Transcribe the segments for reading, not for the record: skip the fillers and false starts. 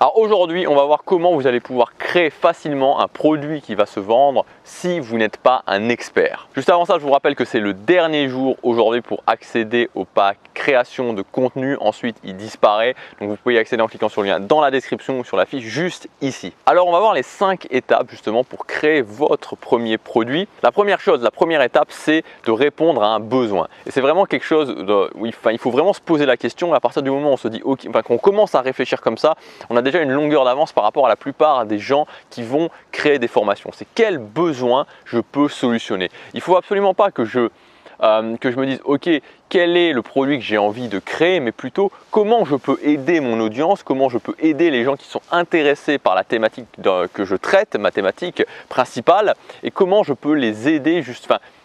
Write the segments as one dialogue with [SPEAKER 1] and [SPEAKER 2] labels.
[SPEAKER 1] Alors aujourd'hui, on va voir comment vous allez pouvoir créer facilement un produit qui va se vendre si vous n'êtes pas un expert. Juste avant ça, je vous rappelle que c'est le dernier jour aujourd'hui pour accéder au pack création de contenu. Ensuite, il disparaît. Donc vous pouvez y accéder en cliquant sur le lien dans la description ou sur la fiche juste ici. Alors on va voir les 5 étapes justement pour créer votre premier produit. La première chose, la première étape, c'est de répondre à un besoin. Et c'est vraiment quelque chose où il faut vraiment se poser la question. À partir du moment où on se dit, qu'on commence à réfléchir comme ça, on a déjà une longueur d'avance par rapport à la plupart des gens qui vont créer des formations. C'est quel besoin je peux solutionner. Il ne faut absolument pas que je me dise ok, quel est le produit que j'ai envie de créer, mais plutôt comment je peux aider mon audience, comment je peux aider les gens qui sont intéressés par la thématique que je traite, ma thématique principale, et comment je peux les aider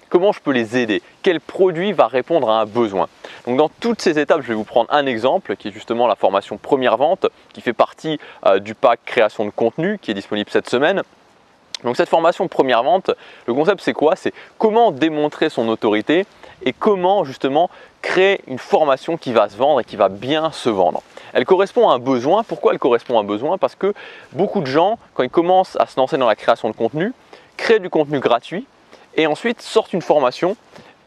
[SPEAKER 1] comment je peux les aider, quel produit va répondre à un besoin. Donc dans toutes ces étapes, je vais vous prendre un exemple qui est justement la formation première vente qui fait partie du pack création de contenu qui est disponible cette semaine. Donc cette formation première vente, le concept c'est quoi? C'est comment démontrer son autorité et comment justement créer une formation qui va se vendre et qui va bien se vendre. Elle correspond à un besoin. Pourquoi elle correspond à un besoin? Parce que beaucoup de gens, quand ils commencent à se lancer dans la création de contenu, créent du contenu gratuit et ensuite sortent une formation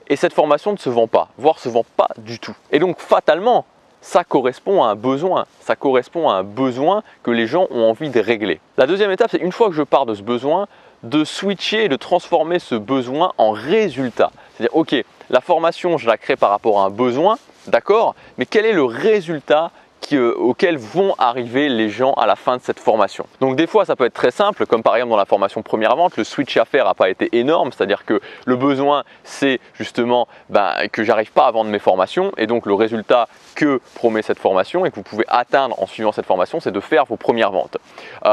[SPEAKER 1] et cette formation ne se vend pas, voire ne se vend pas du tout. Et donc fatalement, ça correspond à un besoin. Ça correspond à un besoin que les gens ont envie de régler. La deuxième étape, c'est une fois que je pars de ce besoin, de switcher et de transformer ce besoin en résultat. C'est-à-dire, ok, la formation, je la crée par rapport à un besoin, d'accord, mais quel est le résultat auquel vont arriver les gens à la fin de cette formation. Donc des fois ça peut être très simple, comme par exemple dans la formation première vente, le switch à faire n'a pas été énorme, c'est-à-dire que le besoin c'est justement que j'arrive pas à vendre mes formations et donc le résultat que promet cette formation et que vous pouvez atteindre en suivant cette formation, c'est de faire vos premières ventes.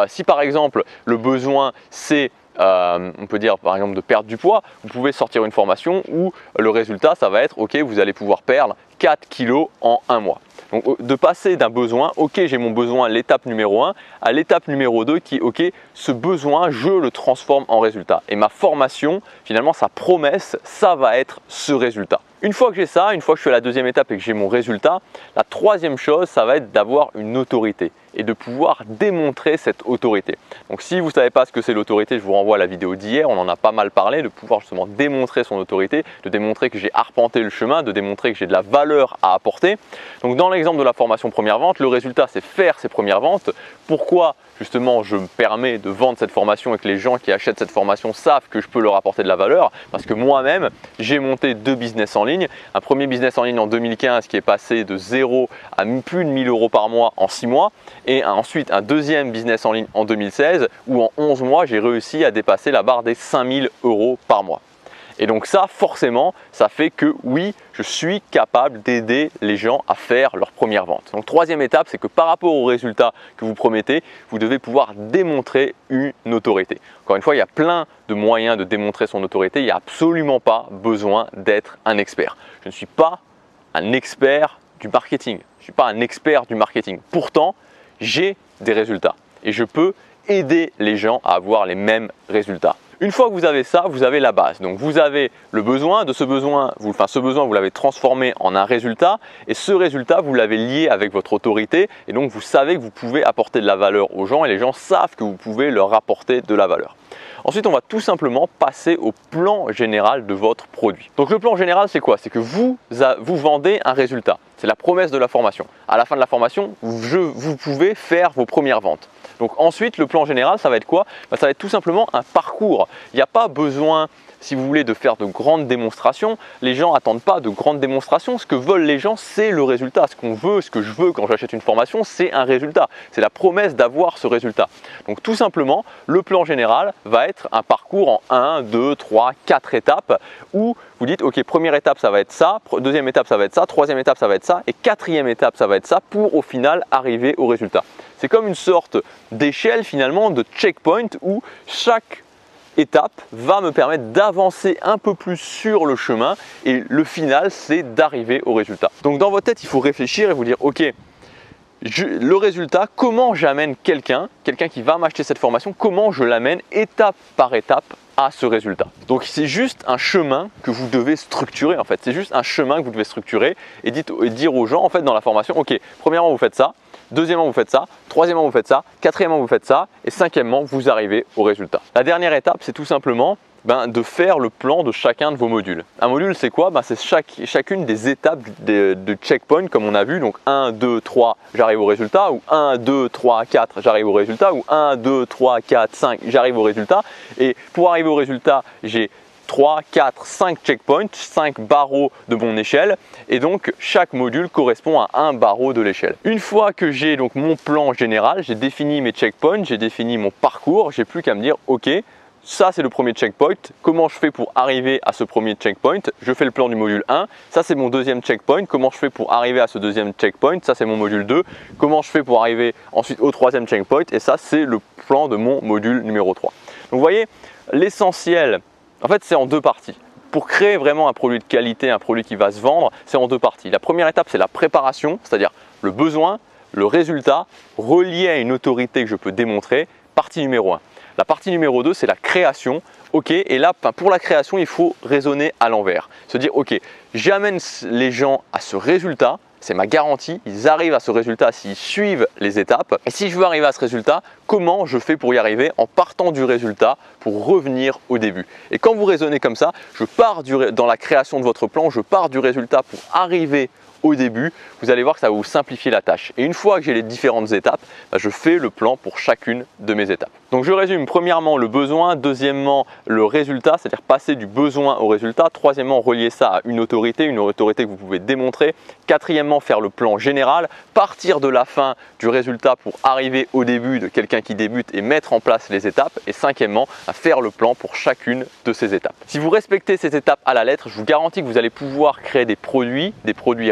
[SPEAKER 1] Si par exemple le besoin c'est on peut dire par exemple de perdre du poids, vous pouvez sortir une formation où le résultat ça va être ok, vous allez pouvoir perdre 4 kilos en un mois. Donc de passer d'un besoin, ok j'ai mon besoin, l'étape numéro 1, à l'étape numéro 2 qui est ok, ce besoin je le transforme en résultat. Et ma formation, finalement sa promesse, ça va être ce résultat. Une fois que j'ai ça, une fois que je suis à la deuxième étape et que j'ai mon résultat, la troisième chose ça va être d'avoir une autorité et de pouvoir démontrer cette autorité. Donc si vous ne savez pas ce que c'est l'autorité, je vous renvoie à la vidéo d'hier, on en a pas mal parlé, de pouvoir justement démontrer son autorité, de démontrer que j'ai arpenté le chemin, de démontrer que j'ai de la valeur à apporter. Donc dans l'exemple de la formation première vente, le résultat c'est faire ses premières ventes. Pourquoi justement je me permets de vendre cette formation et que les gens qui achètent cette formation savent que je peux leur apporter de la valeur? Parce que moi-même, j'ai monté 2 business en ligne. Un premier business en ligne en 2015 qui est passé de 0 à plus de 1000 € par mois en 6 mois. Et ensuite un deuxième business en ligne en 2016 où en 11 mois, j'ai réussi à dépasser la barre des 5000 € par mois. Et donc ça, forcément, ça fait que oui, je suis capable d'aider les gens à faire leur première vente. Donc troisième étape, c'est que par rapport aux résultats que vous promettez, vous devez pouvoir démontrer une autorité. Encore une fois, il y a plein de moyens de démontrer son autorité. Il n'y a absolument pas besoin d'être un expert. Je ne suis pas un expert du marketing. Je ne suis pas un expert du marketing. Pourtant, j'ai des résultats et je peux aider les gens à avoir les mêmes résultats. Une fois que vous avez ça, vous avez la base. Donc vous avez le besoin, ce besoin vous l'avez transformé en un résultat et ce résultat vous l'avez lié avec votre autorité et donc vous savez que vous pouvez apporter de la valeur aux gens et les gens savent que vous pouvez leur apporter de la valeur. Ensuite, on va tout simplement passer au plan général de votre produit. Donc le plan général, c'est quoi? C'est que vous vendez un résultat. C'est la promesse de la formation. À la fin de la formation, vous pouvez faire vos premières ventes. Donc ensuite, le plan général, ça va être quoi? Ça va être tout simplement un parcours. Il n'y a pas besoin, si vous voulez, de faire de grandes démonstrations. Les gens n'attendent pas de grandes démonstrations. Ce que veulent les gens, c'est le résultat. Ce qu'on veut, ce que je veux quand j'achète une formation, c'est un résultat. C'est la promesse d'avoir ce résultat. Donc tout simplement, le plan général va être un parcours en 1, 2, 3, 4 étapes où vous dites ok, première étape ça va être ça, deuxième étape ça va être ça, troisième étape ça va être ça et quatrième étape ça va être ça pour au final arriver au résultat. C'est comme une sorte d'échelle finalement, de checkpoint où chaque étape va me permettre d'avancer un peu plus sur le chemin et le final c'est d'arriver au résultat. Donc dans votre tête il faut réfléchir et vous dire ok, le résultat, comment j'amène quelqu'un qui va m'acheter cette formation, comment je l'amène étape par étape à ce résultat. Donc c'est juste un chemin que vous devez structurer en fait, c'est juste un chemin que vous devez structurer et dire aux gens en fait dans la formation, ok, premièrement vous faites ça, Deuxièmement, vous faites ça. Troisièmement, vous faites ça. Quatrièmement, vous faites ça. Et cinquièmement, vous arrivez au résultat. La dernière étape, c'est tout simplement de faire le plan de chacun de vos modules. Un module, c'est quoi? C'est chacune des étapes de checkpoint, comme on a vu. Donc 1, 2, 3, j'arrive au résultat. Ou 1, 2, 3, 4, j'arrive au résultat. Ou 1, 2, 3, 4, 5, j'arrive au résultat. Et pour arriver au résultat, j'ai 3, 4, 5 checkpoints, 5 barreaux de mon échelle et donc chaque module correspond à un barreau de l'échelle. Une fois que j'ai donc mon plan général, j'ai défini mes checkpoints, j'ai défini mon parcours, j'ai plus qu'à me dire ok, ça c'est le premier checkpoint, comment je fais pour arriver à ce premier checkpoint? Je fais le plan du module 1, ça c'est mon deuxième checkpoint, comment je fais pour arriver à ce deuxième checkpoint? Ça c'est mon module 2, comment je fais pour arriver ensuite au troisième checkpoint? Et ça c'est le plan de mon module numéro 3. Donc vous voyez, l'essentiel, en fait, c'est en deux parties. Pour créer vraiment un produit de qualité, un produit qui va se vendre, c'est en deux parties. La première étape, c'est la préparation, c'est-à-dire le besoin, le résultat, relié à une autorité que je peux démontrer, partie numéro 1. La partie numéro 2, c'est la création. Ok, et là, pour la création, il faut raisonner à l'envers. Se dire, ok, j'amène les gens à ce résultat, c'est ma garantie, ils arrivent à ce résultat s'ils suivent les étapes. Et si je veux arriver à ce résultat, comment je fais pour y arriver en partant du résultat pour revenir au début? Et quand vous raisonnez comme ça, je pars dans la création de votre plan, je pars du résultat pour arriver au début, vous allez voir que ça va vous simplifier la tâche. Et une fois que j'ai les différentes étapes, je fais le plan pour chacune de mes étapes. Donc je résume, premièrement le besoin, deuxièmement le résultat, c'est-à-dire passer du besoin au résultat, troisièmement relier ça à une autorité que vous pouvez démontrer, quatrièmement faire le plan général, partir de la fin du résultat pour arriver au début de quelqu'un qui débute et mettre en place les étapes, et cinquièmement faire le plan pour chacune de ces étapes. Si vous respectez ces étapes à la lettre, je vous garantis que vous allez pouvoir créer des produits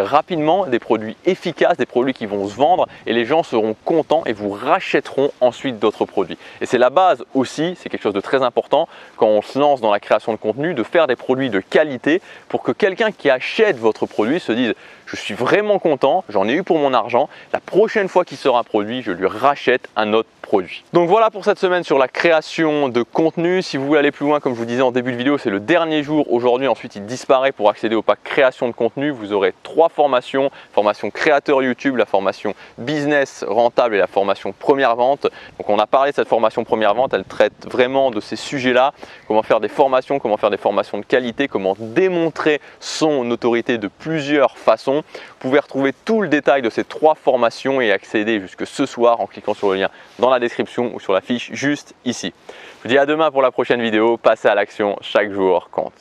[SPEAKER 1] rapidement, des produits efficaces, des produits qui vont se vendre et les gens seront contents et vous rachèteront ensuite d'autres produits. Et c'est la base aussi, c'est quelque chose de très important quand on se lance dans la création de contenu, de faire des produits de qualité pour que quelqu'un qui achète votre produit se dise « je suis vraiment content, j'en ai eu pour mon argent, la prochaine fois qu'il sort un produit, je lui rachète un autre produit ». Donc voilà pour cette semaine sur la création de contenu. Si vous voulez aller plus loin, comme je vous disais en début de vidéo, c'est le dernier jour aujourd'hui, ensuite il disparaît pour accéder au pack création de contenu. Vous aurez 3 formations, formation créateur YouTube, la formation business rentable et la formation première vente. Donc on a parlé de cette formation première vente, elle traite vraiment de ces sujets-là, comment faire des formations de qualité, comment démontrer son autorité de plusieurs façons. Vous pouvez retrouver tout le détail de ces 3 formations et accéder jusque ce soir en cliquant sur le lien dans la description ou sur la fiche juste ici. Je vous dis à demain pour la prochaine vidéo, passez à l'action, chaque jour compte.